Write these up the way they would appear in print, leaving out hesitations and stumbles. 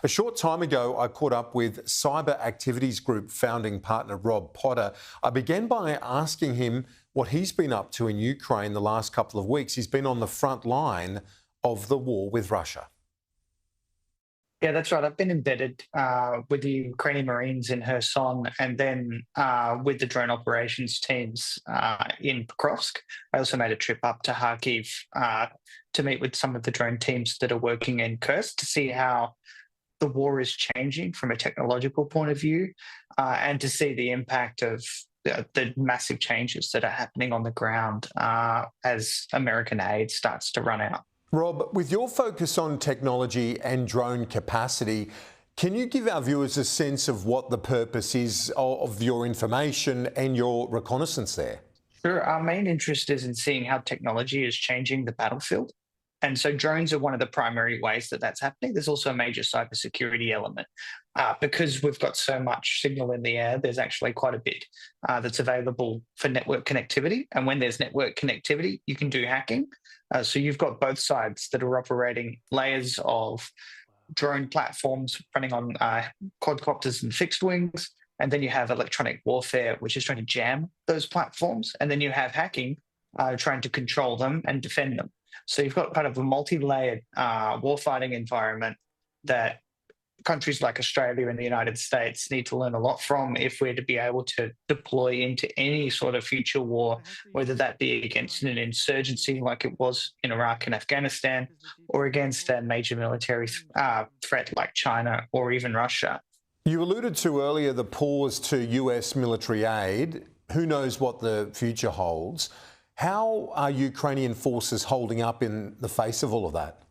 A short time ago, I caught up with Cyber Activities Group founding partner Rob Potter. I began by asking him what he's been up to in Ukraine the last couple of weeks. He's been on the front line of the war with Russia. Yeah, that's right. I've been embedded with the Ukrainian Marines in Kherson and then with the drone operations teams in Pokrovsk. I also made a trip up to Kharkiv to meet with some of the drone teams that are working in Kursk to see how the war is changing from a technological point of view and to see the impact of the massive changes that are happening on the ground as American aid starts to run out. Rob, with your focus on technology and drone capacity, can you give our viewers a sense of what the purpose is of your information and your reconnaissance there? Sure. Our main interest is in seeing how technology is changing the battlefield. And so drones are one of the primary ways that that's happening. There's also a major cybersecurity element. Because we've got so much signal in the air, there's actually quite a bit that's available for network connectivity. And when there's network connectivity, you can do hacking. So you've got both sides that are operating layers of drone platforms running on quadcopters and fixed wings. And then you have electronic warfare, which is trying to jam those platforms. And then you have hacking trying to control them and defend them. So you've got kind of a multi-layered warfighting environment that countries like Australia and the United States need to learn a lot from if we're to be able to deploy into any sort of future war, whether that be against an insurgency like it was in Iraq and Afghanistan, or against a major military threat like China or even Russia. You alluded to earlier the pause to US military aid. Who knows what the future holds? How are Ukrainian forces holding up in the face of all of that?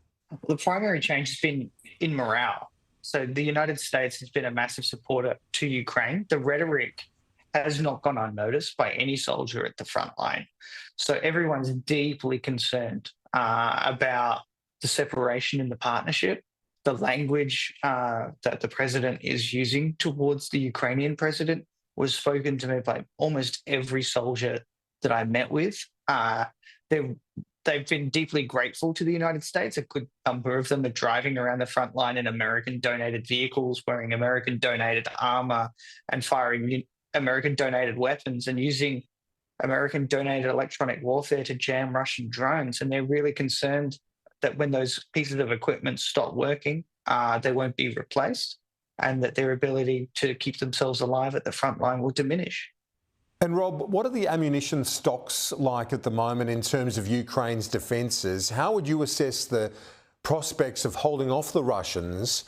The primary change has been in morale. So the United States has been a massive supporter to Ukraine. The rhetoric has not gone unnoticed by any soldier at the front line. So everyone's deeply concerned about the separation in the partnership, the language that the president is using towards the Ukrainian president was spoken to me by almost every soldier that I met with. They've been deeply grateful to the United States. A good number of them are driving around the front line in American-donated vehicles, wearing American-donated armor and firing American-donated weapons and using American-donated electronic warfare to jam Russian drones. And they're really concerned that when those pieces of equipment stop working, they won't be replaced and that their ability to keep themselves alive at the front line will diminish. And Rob, what are the ammunition stocks like at the moment in terms of Ukraine's defences? How would you assess the prospects of holding off the Russians,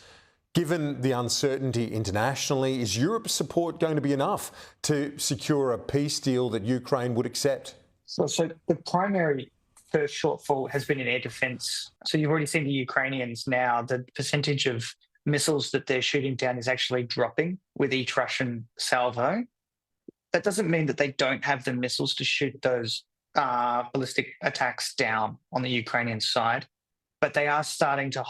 given the uncertainty internationally? Is Europe's support going to be enough to secure a peace deal that Ukraine would accept? So the primary first shortfall has been in air defence. So you've already seen the Ukrainians now, the percentage of missiles that they're shooting down is actually dropping with each Russian salvo. That doesn't mean that they don't have the missiles to shoot those ballistic attacks down on the Ukrainian side, but they are starting to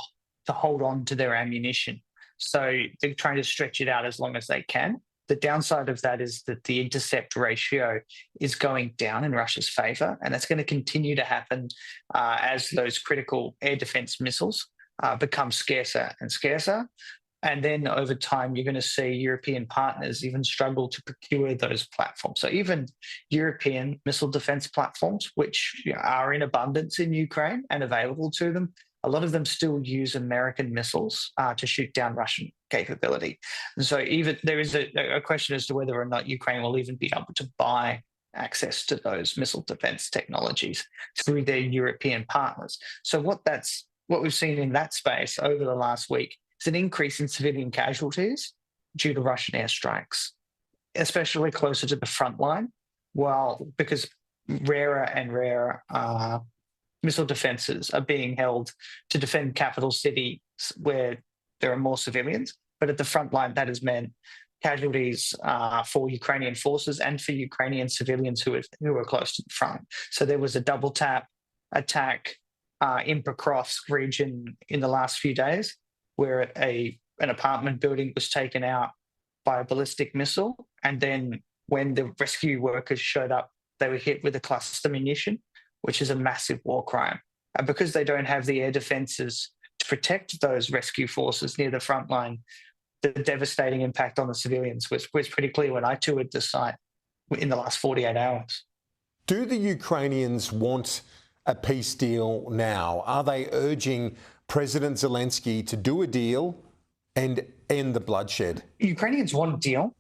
hold on to their ammunition. So they're trying to stretch it out as long as they can. The downside of that is that the intercept ratio is going down in Russia's favour, and that's going to continue to happen as those critical air defence missiles become scarcer and scarcer. And then over time, you're going to see European partners even struggle to procure those platforms. So even European missile defense platforms, which are in abundance in Ukraine and available to them, a lot of them still use American missiles to shoot down Russian capability. And so even there is a question as to whether or not Ukraine will even be able to buy access to those missile defense technologies through their European partners. So what we've seen in that space over the last week is an increase in civilian casualties due to Russian airstrikes, especially closer to the front line, because rarer and rarer missile defences are being held to defend capital cities where there are more civilians. But at the front line, that has meant casualties for Ukrainian forces and for Ukrainian civilians who are close to the front. So there was a double tap attack in Pokrovsk region in the last few days, where an apartment building was taken out by a ballistic missile. And then when the rescue workers showed up, they were hit with a cluster munition, which is a massive war crime. And because they don't have the air defences to protect those rescue forces near the front line, the devastating impact on the civilians was pretty clear when I toured the site in the last 48 hours. Do the Ukrainians want a peace deal now? Are they urging President Zelensky to do a deal and end the bloodshed? Ukrainians want a deal,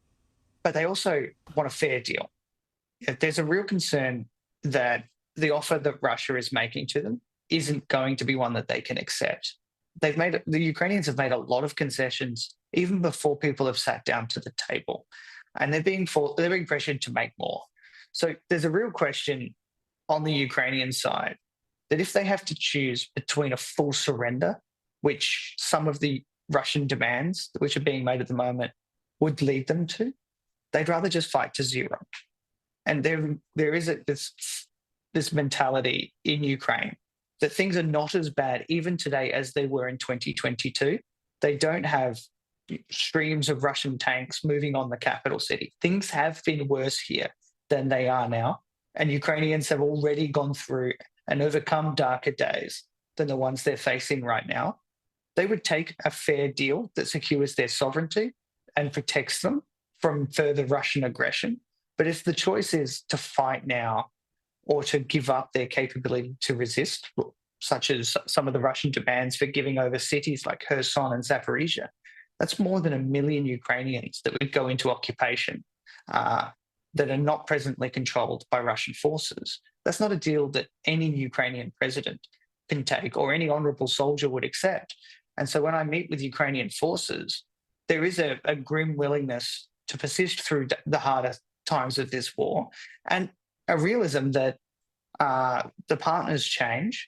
but they also want a fair deal. There's a real concern that the offer that Russia is making to them isn't going to be one that they can accept. The Ukrainians have made a lot of concessions even before people have sat down to the table, and they're being pressured to make more. So there's a real question on the Ukrainian side that if they have to choose between a full surrender, which some of the Russian demands which are being made at the moment would lead them to, they'd rather just fight to zero. And there is this mentality in Ukraine that things are not as bad even today as they were in 2022. They don't have streams of Russian tanks moving on the capital city. Things have been worse here than they are now. And Ukrainians have already gone through and overcome darker days than the ones they're facing right now. They would take a fair deal that secures their sovereignty and protects them from further Russian aggression. But if the choice is to fight now or to give up their capability to resist, such as some of the Russian demands for giving over cities like Kherson and Zaporizhia, that's more than 1 million Ukrainians that would go into occupation that are not presently controlled by Russian forces. That's not a deal that any Ukrainian president can take or any honourable soldier would accept. And so when I meet with Ukrainian forces, there is a grim willingness to persist through the harder times of this war, and a realism that the partners change,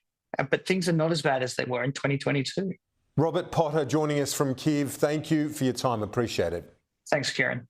but things are not as bad as they were in 2022. Robert Potter joining us from Kyiv. Thank you for your time. Appreciate it. Thanks, Kieran.